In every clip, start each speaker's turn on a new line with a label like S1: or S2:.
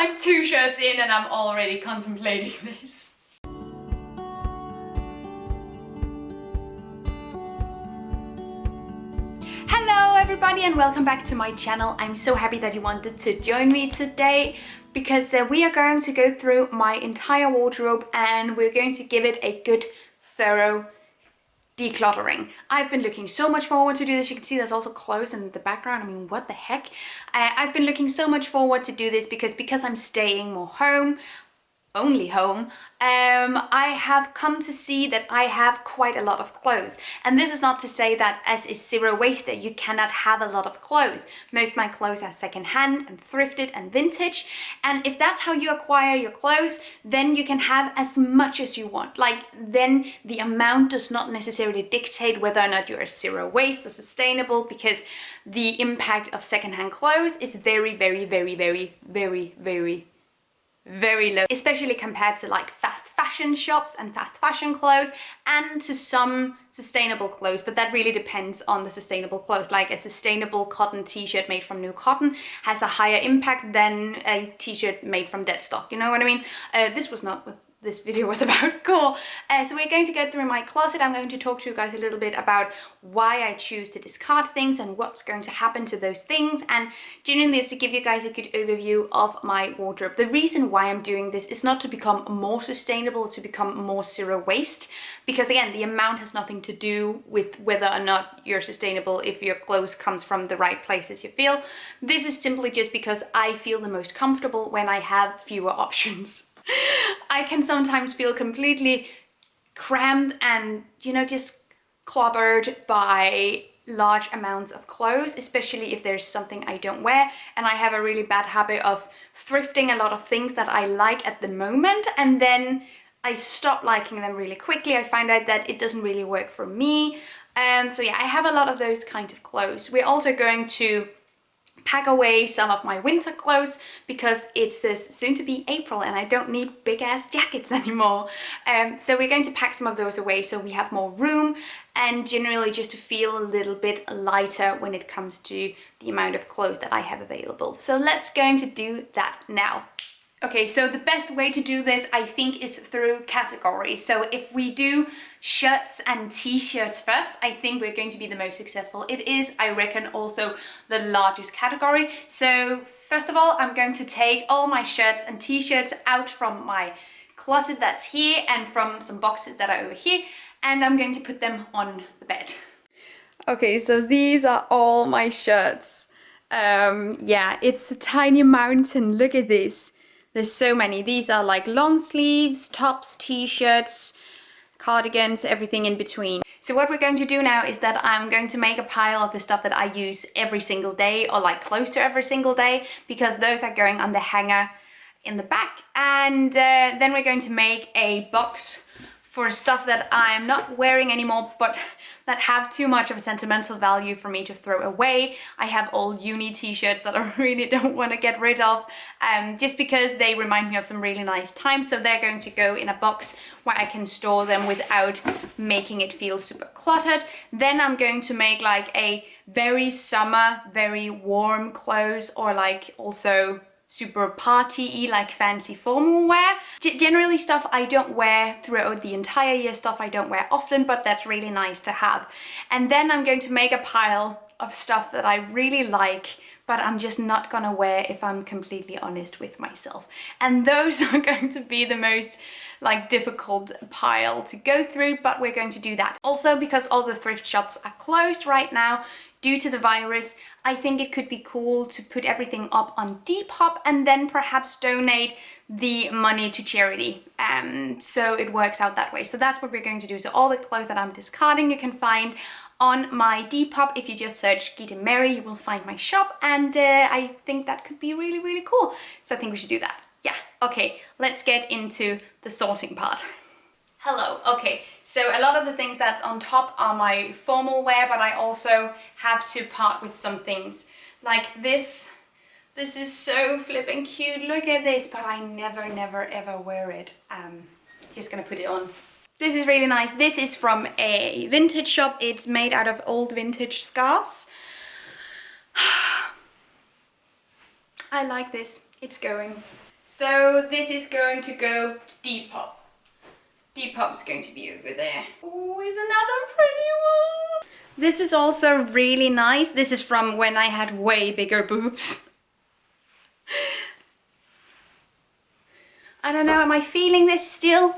S1: like 2 shirts in and I'm already contemplating this. Hello everybody and welcome back to my channel. I'm so happy that you wanted to join me today because we are going to go through my entire wardrobe and we're going to give it a good thorough decluttering. I've been looking so much forward to do this. You can see there's also clothes in the background. I mean, what the heck? I've been looking so much forward to do this because I'm staying more home, only home. I have come to see that I have quite a lot of clothes, and this is not to say that as a zero waster you cannot have a lot of clothes. Most of my clothes are secondhand and thrifted and vintage, and if that's how you acquire your clothes, then you can have as much as you want. Like, then the amount does not necessarily dictate whether or not you're a zero waste or sustainable, because the impact of secondhand clothes is very, very, very, very, very, very, very low, especially compared to like fast fashion shops and fast fashion clothes, and to some sustainable clothes. But that really depends on the sustainable clothes. Like a sustainable cotton t-shirt made from new cotton has a higher impact than a t-shirt made from dead stock, you know what I mean? This was not what this video was about. Cool. So we're going to go through my closet. I'm going to talk to you guys a little bit about why I choose to discard things and what's going to happen to those things, and genuinely is to give you guys a good overview of my wardrobe. The reason why I'm doing this is not to become more sustainable, to become more zero waste, because again, the amount has nothing to do with whether or not you're sustainable if your clothes comes from the right places you feel. This is simply just because I feel the most comfortable when I have fewer options. I can sometimes feel completely crammed and, you know, just clobbered by large amounts of clothes, especially if there's something I don't wear. And I have a really bad habit of thrifting a lot of things that I like at the moment, and then I stop liking them really quickly. I find out that it doesn't really work for me. And so yeah, I have a lot of those kinds of clothes. We're also going to pack away some of my winter clothes because it's soon to be April and I don't need big ass jackets anymore. So we're going to pack some of those away so we have more room, and generally just to feel a little bit lighter when it comes to the amount of clothes that I have available. So let's going to do that now. Okay, so the best way to do this, I think, is through category. So if we do shirts and t-shirts first, I think we're going to be the most successful. It is, I reckon, also the largest category. So first of all, I'm going to take all my shirts and t-shirts out from my closet that's here and from some boxes that are over here, and I'm going to put them on the bed. Okay, so these are all my shirts. Yeah, it's a tiny mountain. Look at this. There's so many. These are like long sleeves, tops, t-shirts, cardigans, everything in between. So what we're going to do now is that I'm going to make a pile of the stuff that I use every single day, or like close to every single day, because those are going on the hanger in the back. And then we're going to make a box for stuff that I'm not wearing anymore, but that have too much of a sentimental value for me to throw away. I have old uni t-shirts that I really don't want to get rid of, just because they remind me of some really nice times. So they're going to go in a box where I can store them without making it feel super cluttered. Then I'm going to make like a very summer, very warm clothes, or like also super party-y, like fancy formal wear. Generally stuff I don't wear throughout the entire year, stuff I don't wear often, but that's really nice to have. And then I'm going to make a pile of stuff that I really like, but I'm just not gonna wear if I'm completely honest with myself. And those are going to be the most like difficult pile to go through, but we're going to do that. Also, because all the thrift shops are closed right now due to the virus, I think it could be cool to put everything up on Depop and then perhaps donate the money to charity. So it works out that way. So that's what we're going to do. So all the clothes that I'm discarding you can find on my Depop. If you just search Gitte Mary, you will find my shop, and I think that could be really, really cool. So I think we should do that. Yeah, okay, let's get into the sorting part. Hello, okay, so a lot of the things that's on top are my formal wear, but I also have to part with some things. Like this is so flippin' cute, look at this, but I never ever wear it. Just gonna put it on. This is really nice. This is from a vintage shop. It's made out of old vintage scarves. I like this, it's going. So this is going to go to Depop. Depop is going to be over there. Oh, is another pretty one. This is also really nice. This is from when I had way bigger boobs. I don't know, am I feeling this still?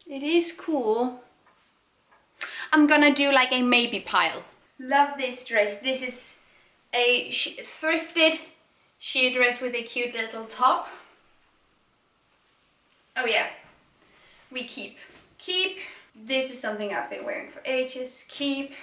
S1: It is cool. I'm gonna do like a maybe pile. Love this dress. This is a thrifted sheer dress with a cute little top. Oh yeah, we keep. This is something I've been wearing for ages. Keep.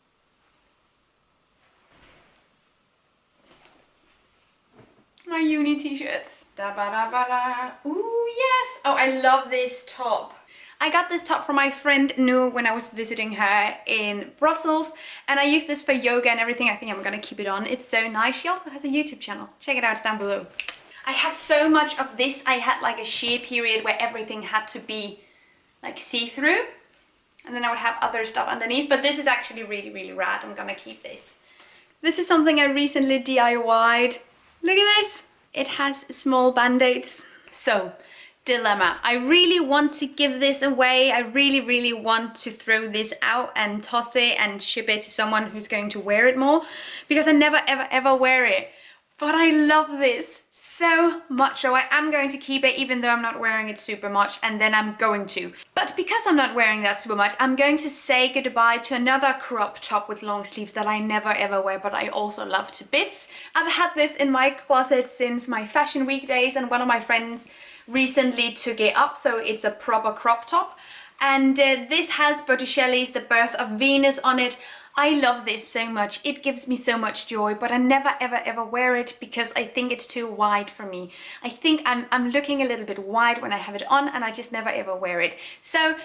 S1: My uni t-shirts. Da ba da ba da. Ooh yes. Oh, I love this top. I got this top from my friend Nu when I was visiting her in Brussels, and I used this for yoga and everything. I think I'm gonna keep it on. It's so nice. She also has a YouTube channel. Check it out, it's down below. I have so much of this. I had like a sheer period where everything had to be like see-through, and then I would have other stuff underneath, but this is actually really, really rad. I'm gonna keep this. This is something I recently DIY'd. Look at this. It has small band-aids. So, dilemma. I really want to give this away. I really, really want to throw this out and toss it and ship it to someone who's going to wear it more, because I never, ever, ever wear it. But I love this so much, so I am going to keep it even though I'm not wearing it super much, and then I'm going to. But because I'm not wearing that super much, I'm going to say goodbye to another crop top with long sleeves that I never ever wear, but I also love to bits. I've had this in my closet since my fashion week days, and one of my friends recently took it up, so it's a proper crop top. And this has Botticelli's The Birth of Venus on it. I love this so much. It gives me so much joy, but I never ever ever wear it because I think it's too wide for me. I think I'm looking a little bit wide when I have it on, and I just never ever wear it. So,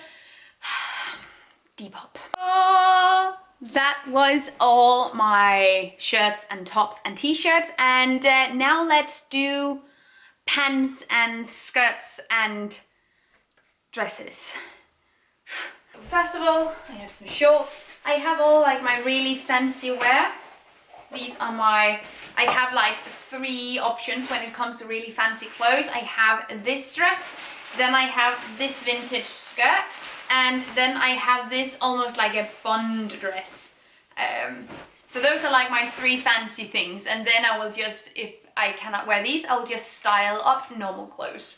S1: Depop. Oh, that was all my shirts and tops and t-shirts, and now let's do pants and skirts and dresses. First of all, I have some shorts. I have all like my really fancy wear. These are I have like 3 options when it comes to really fancy clothes. I have this dress, then I have this vintage skirt, and then I have this almost like a Bond dress. So those are like my 3 fancy things, and then I will just, if I cannot wear these, I'll just style up normal clothes.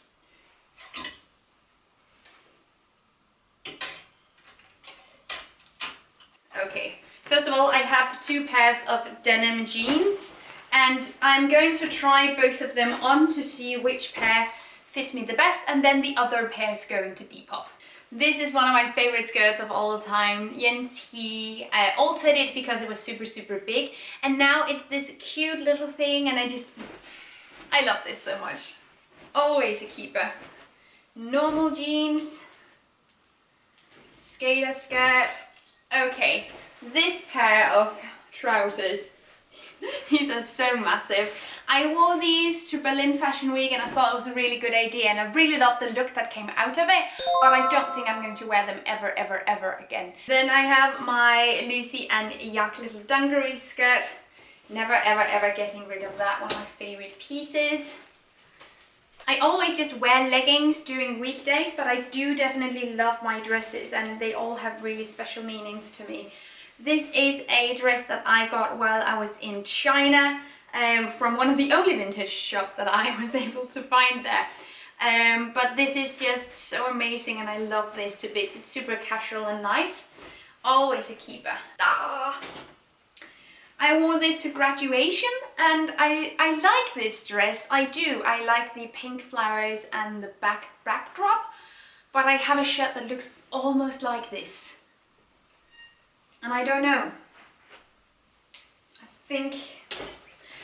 S1: Okay, first of all, I have 2 pairs of denim jeans, and I'm going to try both of them on to see which pair fits me the best, and then the other pair is going to Depop. This is one of my favorite skirts of all time. Jens, he altered it because it was super, super big, and now it's this cute little thing, and I love this so much. Always a keeper. Normal jeans, skater skirt. Okay, this pair of trousers, these are so massive. I wore these to Berlin Fashion Week, and I thought it was a really good idea, and I really loved the look that came out of it, but I don't think I'm going to wear them ever, ever, ever again. Then I have my Lucy and Yak little dungaree skirt. Never, ever, ever getting rid of that. One of my favorite pieces. I always just wear leggings during weekdays, but I do definitely love my dresses, and they all have really special meanings to me. This is a dress that I got while I was in China, from one of the only vintage shops that I was able to find there. But this is just so amazing, and I love this to bits. It's super casual and nice. Always a keeper. Ah. I wore this to graduation, and I like this dress. I do. I like the pink flowers and the backdrop, but I have a shirt that looks almost like this. And I don't know. I think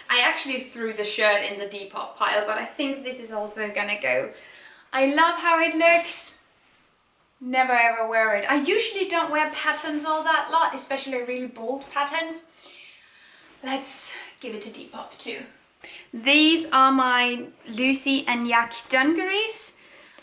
S1: I actually threw the shirt in the Depop pile, but I think this is also gonna go. I love how it looks. Never ever wear it. I usually don't wear patterns all that lot, especially really bold patterns. Let's give it to Depop too. These are my Lucy and Yak dungarees.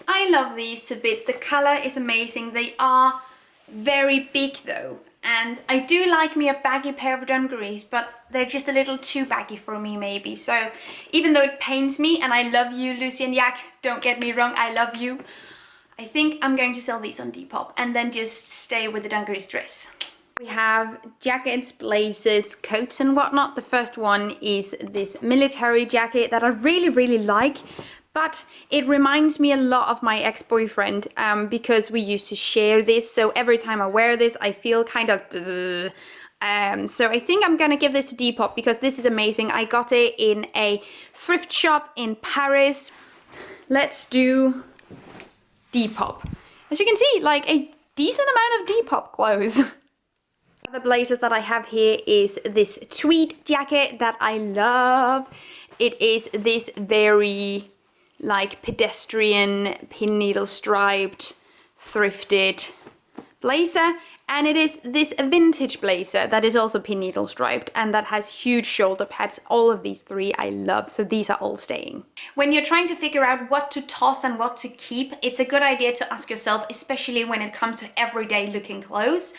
S1: I love these to bits. The color is amazing. They are very big though, and I do like me a baggy pair of dungarees, but they're just a little too baggy for me maybe. So even though it pains me, and I love you, Lucy and Yak, don't get me wrong, I love you, I think I'm going to sell these on Depop and then just stay with the dungarees dress. We have jackets, blazers, coats and whatnot. The first one is this military jacket that I really like, but it reminds me a lot of my ex-boyfriend because we used to share this. So every time I wear this, I feel kind of... so I think I'm gonna give this to Depop because this is amazing. I got it in a thrift shop in Paris. Let's do Depop. As you can see, like a decent amount of Depop clothes. The blazers that I have here is this tweed jacket that I love. It is this very like pedestrian pin needle striped thrifted blazer, and it is this vintage blazer that is also pin needle striped and that has huge shoulder pads. All of these three I love, so these are all staying. When you're trying to figure out what to toss and what to keep, it's a good idea to ask yourself, especially when it comes to everyday looking clothes,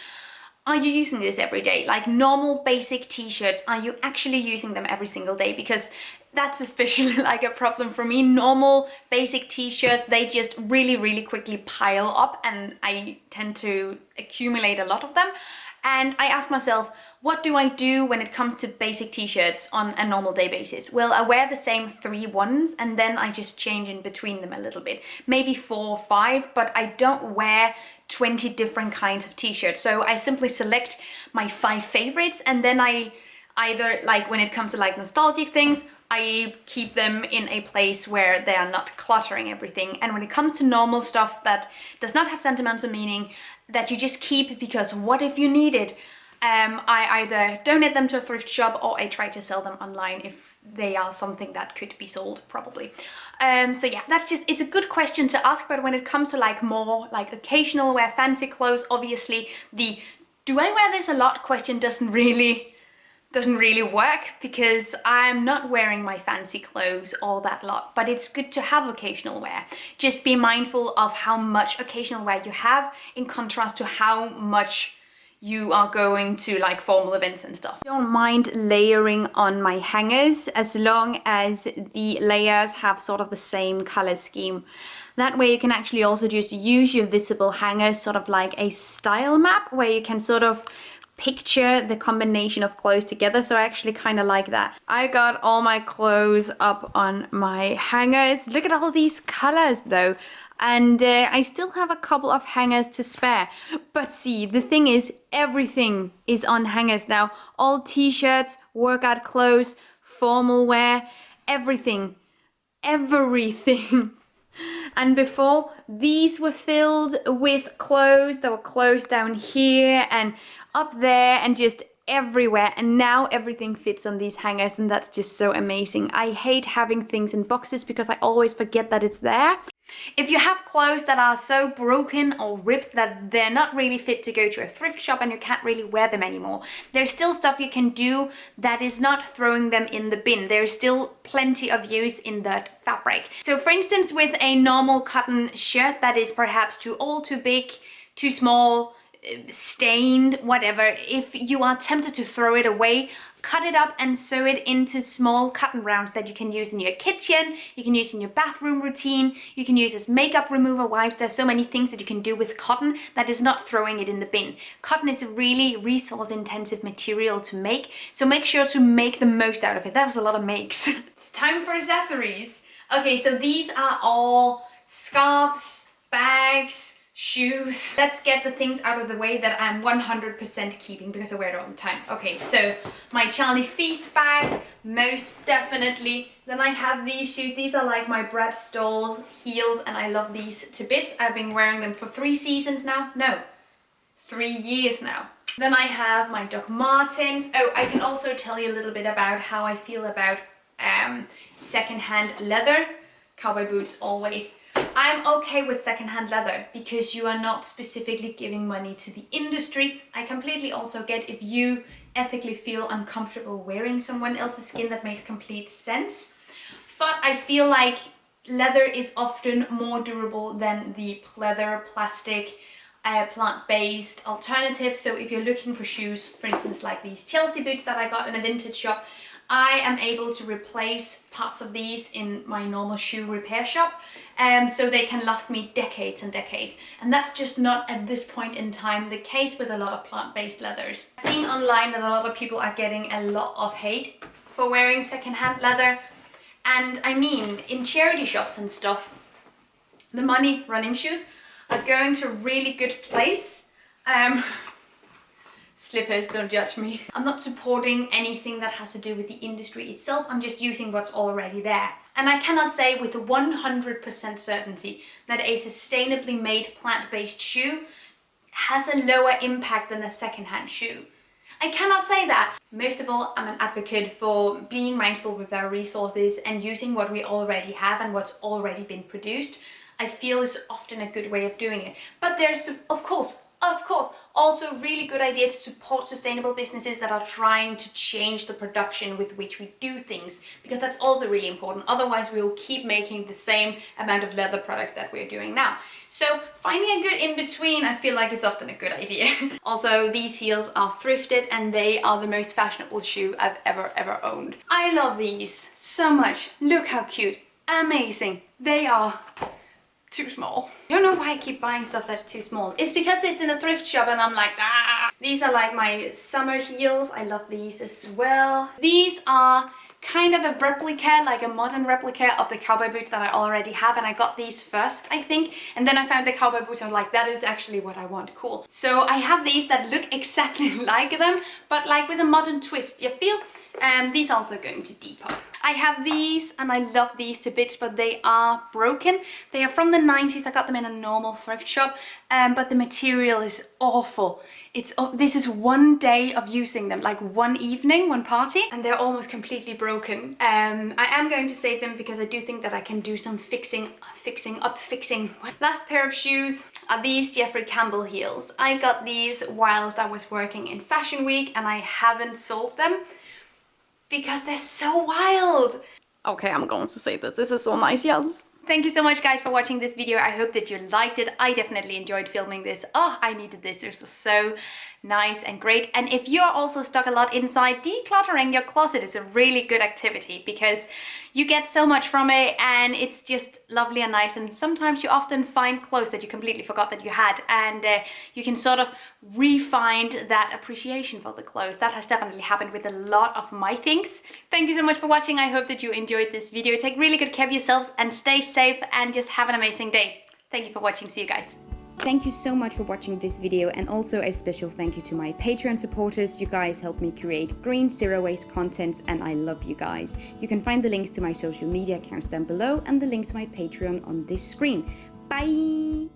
S1: are you using this every day? Like normal basic t-shirts, are you actually using them every single day? Because that's especially like a problem for me. Normal basic t-shirts, they just really quickly pile up and I tend to accumulate a lot of them. And I ask myself, what do I do when it comes to basic t-shirts on a normal day basis? Well, I wear the same 3 ones and then I just change in between them a little bit. Maybe 4 or 5, but I don't wear 20 different kinds of t-shirts. So I simply select my 5 favorites and then I either, like when it comes to like nostalgic things, I keep them in a place where they are not cluttering everything. And when it comes to normal stuff that does not have sentimental meaning, that you just keep because what if you need it? I either donate them to a thrift shop or I try to sell them online if they are something that could be sold, probably. So yeah, that's just, it's a good question to ask, but when it comes to like more like occasional wear, fancy clothes, obviously the do I wear this a lot question doesn't really work because I'm not wearing my fancy clothes all that lot, but it's good to have occasional wear. Just be mindful of how much occasional wear you have in contrast to how much you are going to like formal events and stuff. I don't mind layering on my hangers as long as the layers have sort of the same color scheme. That way you can actually also just use your visible hangers sort of like a style map where you can sort of picture the combination of clothes together. So I actually kind of like that. I got all my clothes up on my hangers. Look at all these colors though. And I still have a couple of hangers to spare. But see, the thing is, everything is on hangers now. All t-shirts, workout clothes, formal wear, everything. Everything. And before, these were filled with clothes. There were clothes down here and up there and just everywhere, and now everything fits on these hangers, and that's just so amazing. I hate having things in boxes because I always forget that it's there. If you have clothes that are so broken or ripped that they're not really fit to go to a thrift shop and you can't really wear them anymore, there's still stuff you can do that is not throwing them in the bin. There's still plenty of use in that fabric. So for instance, with a normal cotton shirt that is perhaps too old, too big, too small, stained, whatever, if you are tempted to throw it away, cut it up and sew it into small cotton rounds that you can use in your kitchen, you can use in your bathroom routine, you can use as makeup remover wipes. There's so many things that you can do with cotton that is not throwing it in the bin. Cotton is a really resource intensive material to make, so make sure to make the most out of it. That was a lot of makes. It's time for accessories. Okay, so these are all scarves, bags, shoes. Let's get the things out of the way that I'm 100% keeping because I wear it all the time. Okay, so my Charlie Feast bag, most definitely. Then I have these shoes. These are like my Brad Stoll heels and I love these to bits. I've been wearing them for 3 seasons now. No, 3 years now. Then I have my Doc Martens. Oh, I can also tell you a little bit about how I feel about secondhand leather. Cowboy boots always. I'm okay with secondhand leather because you are not specifically giving money to the industry. I completely also get if you ethically feel uncomfortable wearing someone else's skin, that makes complete sense. But I feel like leather is often more durable than the pleather, plastic, plant-based alternatives. So if you're looking for shoes, for instance, like these Chelsea boots that I got in a vintage shop, I am able to replace parts of these in my normal shoe repair shop, so they can last me decades and decades. And that's just not at this point in time the case with a lot of plant-based leathers. I've seen online that a lot of people are getting a lot of hate for wearing secondhand leather. And I mean, in charity shops and stuff, the money running shoes are going to a really good place. Slippers, don't judge me. I'm not supporting anything that has to do with the industry itself. I'm just using what's already there. And I cannot say with 100% certainty that a sustainably made plant-based shoe has a lower impact than a secondhand shoe. I cannot say that. Most of all, I'm an advocate for being mindful with our resources and using what we already have and what's already been produced. I feel is often a good way of doing it. But there's, of course, also a really good idea to support sustainable businesses that are trying to change the production with which we do things, because that's also really important. Otherwise, we will keep making the same amount of leather products that we're doing now. So finding a good in-between, I feel like, is often a good idea. Also, these heels are thrifted and they are the most fashionable shoe I've ever owned. I love these so much. Look how cute. Amazing. They are too small. I don't know why I keep buying stuff that's too small. It's because it's in a thrift shop and I'm like, ah. These are like my summer heels. I love these as well. These are kind of a replica, like a modern replica of the cowboy boots that I already have, and I got these first, I think, and then I found the cowboy boots and I was like, that is actually what I want. Cool. So I have these that look exactly like them, but like with a modern twist, you feel? And these are also going to Depop. I have these and I love these to bits, but they are broken. They are from the 90s. I got them in a normal thrift shop, but the material is awful. This is one day of using them, like one evening, one party, and they're almost completely broken. I am going to save them because I do think that I can do some fixing. Last pair of shoes are these Jeffrey Campbell heels. I got these whilst I was working in Fashion Week and I haven't sold them because they're so wild. Okay, I'm going to say that this is so nice, yes. Thank you so much, guys, for watching this video. I hope that you liked it. I definitely enjoyed filming this. Oh, I needed this. This was so nice and great. And if you're also stuck a lot inside, decluttering your closet is a really good activity because you get so much from it and it's just lovely and nice. And sometimes you often find clothes that you completely forgot that you had, and you can sort of re-find that appreciation for the clothes. That has definitely happened with a lot of my things. Thank you so much for watching. I hope that you enjoyed this video. Take really good care of yourselves and stay safe and just have an amazing day. Thank you for watching. See you guys.
S2: Thank you so much for watching this video, and also a special thank you to my Patreon supporters. You guys help me create green, zero-waste content, and I love you guys. You can find the links to my social media accounts down below and the link to my Patreon on this screen. Bye!